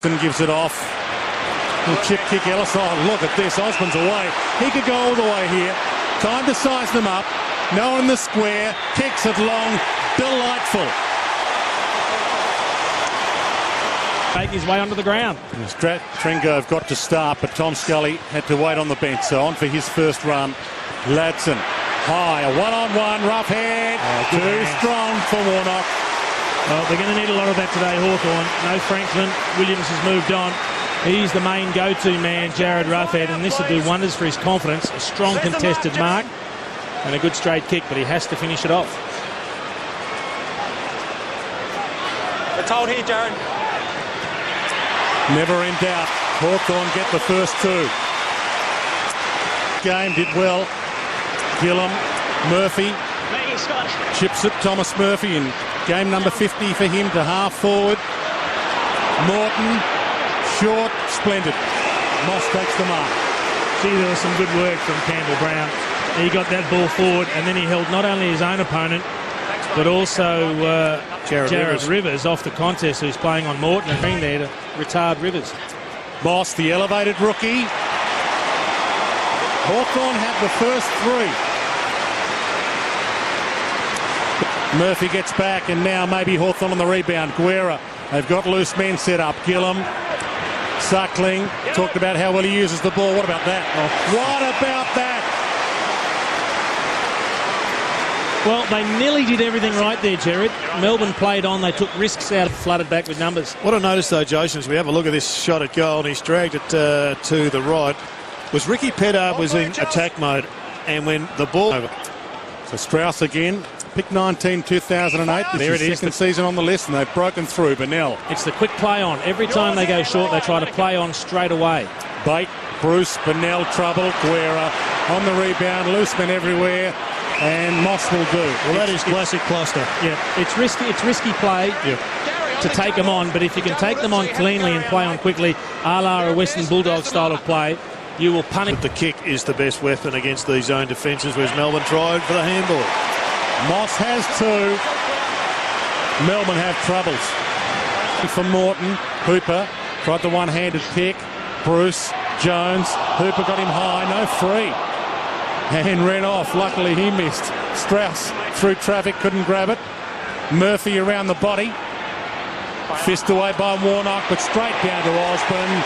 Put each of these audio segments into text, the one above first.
Gives it off. Chip kick Ellis. Oh, look at this. Osborne's away. He could go all the way here. Time to size them up. No one in the square. Kicks it long. Delightful. Make his way onto the ground. Trengove got to start, but Tom Scully had to wait on the bench. So on for his first run. Ladson. High. A one-on-one. Roughead. Too strong for Warnock. Well, they're going to need a lot of that today, Hawthorn. No Franklin. Williams has moved on. He's the main go-to man, Jared Roughead, and this will do wonders for his confidence. A strong contested mark and a good straight kick, but he has to finish it off. It's hold here, Jared. Never in doubt. Hawthorn get the first two. Game did well. Gillam, Murphy. Chips it, Thomas Murphy in game number 50 for him to half forward. Morton, short, splendid. Moss takes the mark. See, there was some good work from Campbell Brown. He got that ball forward and then he held not only his own opponent but also Jared Rivers off the contest, who's playing on Morton and being there to retard Rivers. Moss, the elevated rookie. Hawthorn had the first three. Murphy gets back, and now maybe Hawthorn on the rebound. Guerra, they've got loose men set up. Gillam, Suckling, talked about how well he uses the ball. What about that? Oh, what about that? Well, they nearly did everything right there, Jared. Melbourne played on, they took risks out, flooded back with numbers. What I noticed though, Jason, as we have a look at this shot at goal, and he's dragged it to the right, was Ricky Pettard was in attack mode, and when the ball... So Strauss again. Pick 19, 2008. There it is. Second season on the list, and they've broken through. Bennell. It's the quick play on. Every time they go short, they try to play on straight away. Bate, Bruce, Bennell, trouble. Guerra on the rebound. Loose men everywhere, and Moss will do. Well, that is classic cluster. Yeah, it's risky. It's risky play to take them on, but if you can take them on cleanly and play on quickly, a la a Western Bulldog style of play, you will punish. But the kick is the best weapon against these zone defences, whereas Melbourne tried for the handball. Moss has two. Melbourne have troubles. For Morton, Hooper tried the one-handed pick. Bruce, Jones, Hooper got him high, no free. And ran off. Luckily he missed. Strauss through traffic, couldn't grab it. Murphy around the body. Fist away by Warnock, but straight down to Osborne.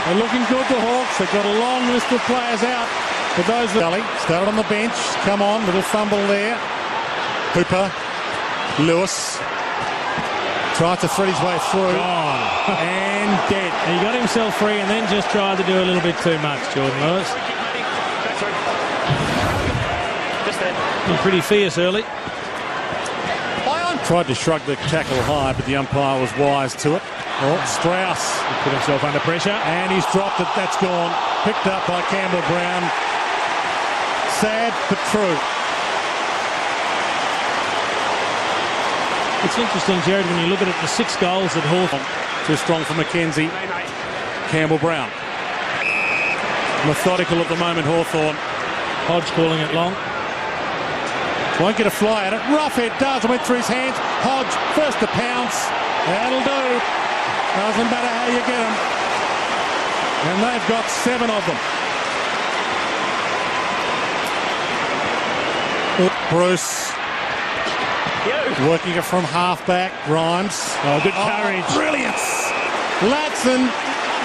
They're looking good, the Hawks. They've got a long list of players out. But those started on the bench. Come on, little fumble there. Hooper, Lewis, tried to thread his way through. Gone. And dead. And he got himself free and then just tried to do a little bit too much, Jordan Lewis. Been pretty fierce early. Tried to shrug the tackle high, but the umpire was wise to it. Oh, Strauss. He put himself under pressure. And he's dropped it. That's gone. Picked up by Campbell Brown. Sad, but true. It's interesting, Jared, when you look at it, the 6 goals at Hawthorn. Too strong for Mackenzie. Campbell Brown. Methodical at the moment, Hawthorn. Hodge calling it long. Won't get a fly at it. Roughead does. Went through his hands. Hodge first to pounce. That'll do. Doesn't matter how you get them. And they've got 7 of them. Bruce. Working it from half-back. Grimes. Oh, good courage. Brilliance. Ladson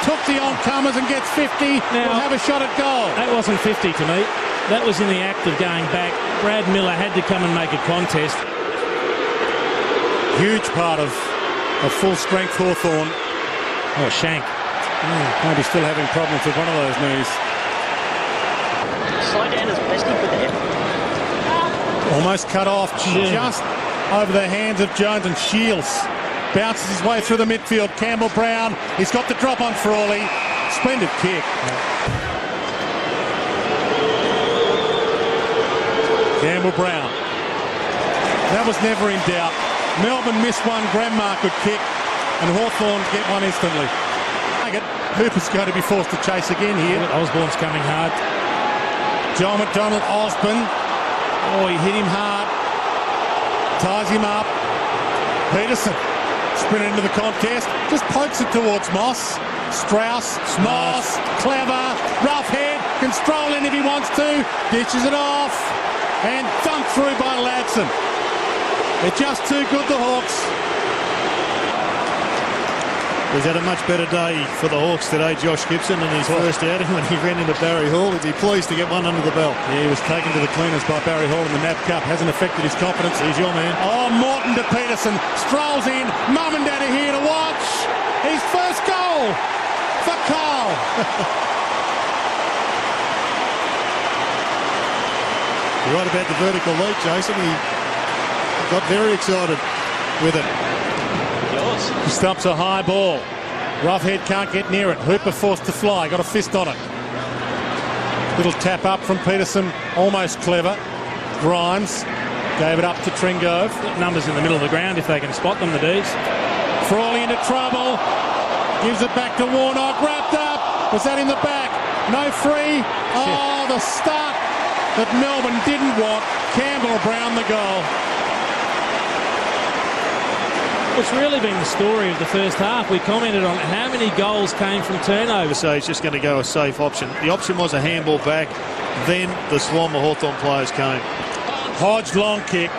took the on-comers and gets 50. Now, will have a shot at goal. That wasn't 50 to me. That was in the act of going back. Brad Miller had to come and make a contest. Huge part of a full-strength Hawthorn. Oh, Shank. Maybe still having problems with one of those knees. Slow down as best he could there. Almost cut off, just over the hands of Jones, and Shields bounces his way through the midfield. Campbell Brown, he's got the drop on Frawley. Splendid kick. Campbell Brown. That was never in doubt. Melbourne missed one, Granmar could kick, and Hawthorn get one instantly. Hooper's going to be forced to chase again here. Osborne's coming hard. John McDonald, Osborne. Oh, he hit him hard. Ties him up. Peterson. sprinted into the contest, just pokes it towards Moss. Strauss, Moss, clever, Roughead, can stroll in if he wants to, ditches it off, and thumped through by Ladson. They're just too good, the Hawks. He's had a much better day for the Hawks today, Josh Gibson, in his first outing when he ran into Barry Hall. He'd be pleased to get one under the belt. Yeah, he was taken to the cleaners by Barry Hall in the NAB Cup. Hasn't affected his confidence. He's your man. Oh, Morton to Peterson. Strolls in. Mum and Dad are here to watch. His first goal for Carl. You're right about the vertical leap, Jason. He got very excited with it. He stumps a high ball. Roughead can't get near it. Hooper forced to fly. Got a fist on it. Little tap up from Peterson. Almost clever. Grimes gave it up to Tringove. Numbers in the middle of the ground if they can spot them, the D's. Frawley into trouble. Gives it back to Warnock. Wrapped up. Was that in the back? No free. Oh, the start that Melbourne didn't want. Campbell Brown the goal. It's really been the story of the first half. We commented on how many goals came from turnovers. So he's just going to go a safe option. The option was a handball back. Then the swarm of Hawthorn players came. Hodge long kick.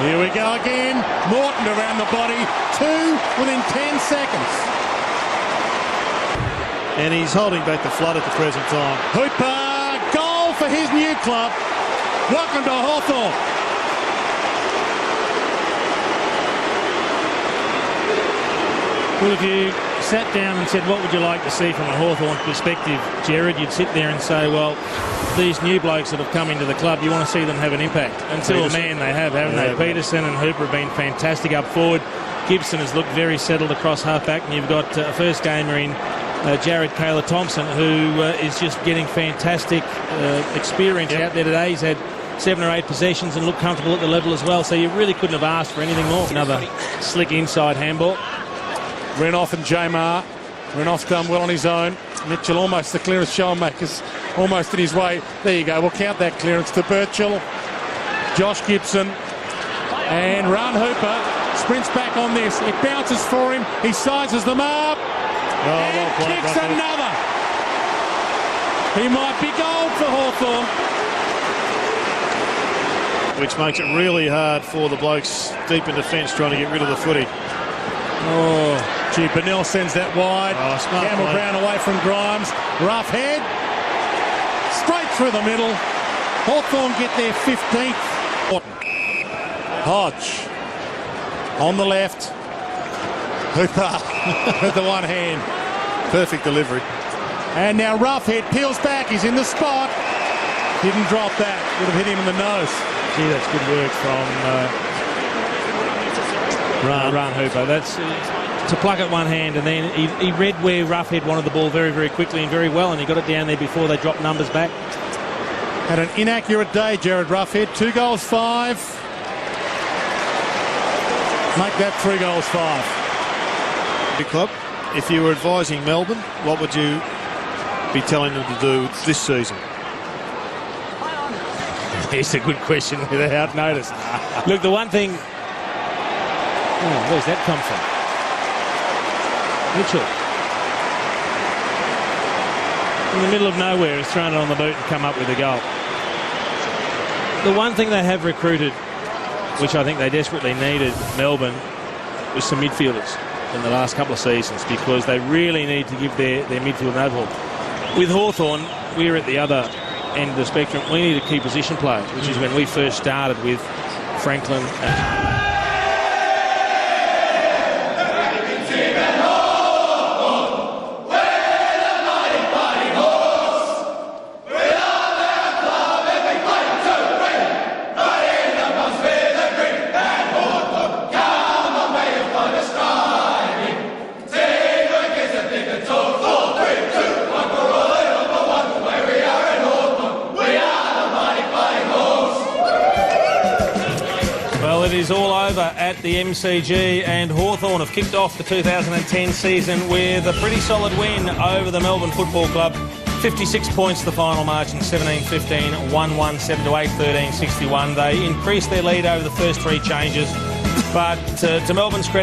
Here we go again. Morton around the body. 2 within 10 seconds. And he's holding back the flood at the present time. Hooper, goal for his new club. Welcome to Hawthorn. Well, if you sat down and said, what would you like to see from a Hawthorn perspective, Jared, you'd sit there and say, well, these new blokes that have come into the club, you want to see them have an impact. Until man, they have, haven't they? Peterson and Hooper have been fantastic up forward. Gibson has looked very settled across halfback, and you've got a first gamer in Jared Taylor-Thompson, who is just getting fantastic experience out there today. He's had 7 or 8 possessions and looked comfortable at the level as well, so you really couldn't have asked for anything more. Another slick inside handball. Renouf and Jamar. Renouf's done well on his own. Mitchell almost the clearest show makers, almost in his way. There you go. We'll count that clearance to Birchall. Josh Gibson and Ron Hooper sprints back on this. It bounces for him. He sizes them up and kicks another. He might be gold for Hawthorn. Which makes it really hard for the blokes deep in defence trying to get rid of the footy. Oh, gee, Bennell sends that wide. Campbell Brown away from Grimes. Roughead. Straight through the middle. Hawthorn get their 15th. Hodge. On the left. Hooper with the one hand. Perfect delivery. And now Roughead peels back. He's in the spot. Didn't drop that. Would have hit him in the nose. Gee, that's good work from Ron Hooper. That's to pluck at one hand, and then he read where Roughead wanted the ball very, very quickly and very well, and he got it down there before they dropped numbers back. Had an inaccurate day, Jared Roughead. 2 goals, 5. Make that 3 goals, 5. Big club. If you were advising Melbourne, what would you be telling them to do this season? It's a good question without notice. Look, the one thing... Oh, where's that come from? Mitchell. In the middle of nowhere, has thrown it on the boot and come up with a goal. The one thing they have recruited, which I think they desperately needed, Melbourne, was some midfielders in the last couple of seasons, because they really need to give their midfield an overhaul. With Hawthorn, we're at the other end of the spectrum. We need a key position player, which is when we first started with Franklin. Well, it is all over at the MCG, and Hawthorn have kicked off the 2010 season with a pretty solid win over the Melbourne Football Club. 56 points the final margin, 17-15, 1-1, 7-8, 13-61. They increased their lead over the first 3 changes, but to Melbourne's credit,